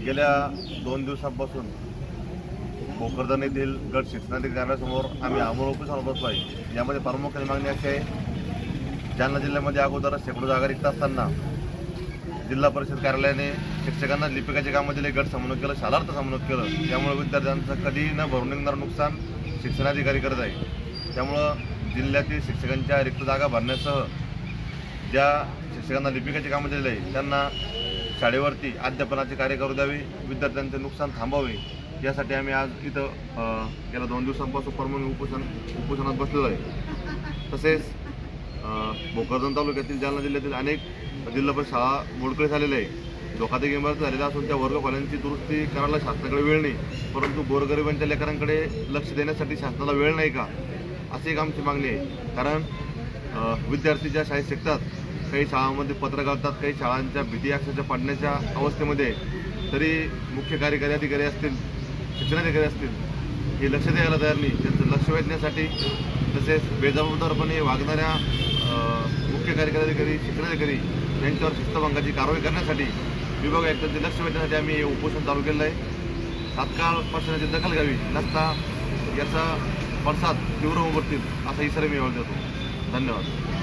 गेल्या 2 दिवसांपासून भोकरदन येथील गट शिक्षणाधिकाऱ्यांसमोर आम्ही आमरण उपोषणाला बसलो आहे। यामध्ये प्रामुख्याने मागणी अशी आहे, जालना जिल्ह्यामध्ये अगोदर शेकडो जागा रिक्त असताना जिल्हा परिषद कार्यालयाने शिक्षकांना लिपिकाच्या कामामध्ये गट समन्वय केलं, शालार्थ समन्वय केलं। त्यामुळे विद्यार्थ्यांचं कधी न भरून निघणारं नुकसान शिक्षणाधिकारी करत आहे। त्यामुळं जिल्ह्यातील शिक्षकांच्या रिक्त जागा भरण्यासह ज्या शिक्षकांना लिपिकाचे काम दिलेले आहे त्यांना शाळेवरती अध्यापनाचे कार्य करू द्यावे, विद्यार्थ्यांचे नुकसान थांबावे, यासाठी आम्ही आज इथं गेल्या 2 दिवसांपासून परमनंट उपोषणात बसलेलो आहे। तसेच भोकरदन तालुक्यातील जालना जिल्ह्यातील अनेक जिल्हा परिषद शाळा मोडकळीस झालेल्या आहे। धोकादायक इमारत झालेल्या असून त्या वर्गखोल्यांची दुरुस्ती करायला शासनाकडे वेळ नाही, परंतु गोरगरिबांच्या लेकरांकडे लक्ष देण्यासाठी शासनाला वेळ नाही का, अशी एक आमची मागणी आहे। कारण विद्यार्थी ज्या शाळेत शिकतात, काही शाळांमध्ये पत्र घालतात, काही शाळांच्या भीती अक्षरशः पडण्याच्या अवस्थेमध्ये, तरी मुख्य कार्यकारी अधिकारी असतील, शिक्षणाधिकारी असतील, हे लक्ष द्यायला तयार नाही। त्यांचं लक्ष वेधण्यासाठी तसेच बेजबाबदारपणे वागणाऱ्या मुख्य कार्यकारी अधिकारी, शिक्षणाधिकारी यांच्यावर शिस्तभंगाची कारवाई करण्यासाठी विभाग आयुक्तांचे लक्ष वेधण्यासाठी आम्ही हे उपोषण चालू केलं आहे। तात्काळ प्रशासनाची दखल घ्यावी, नसता याचा पडसाद तीव्र उमटतील असा इशारा मी देतो। धन्यवाद।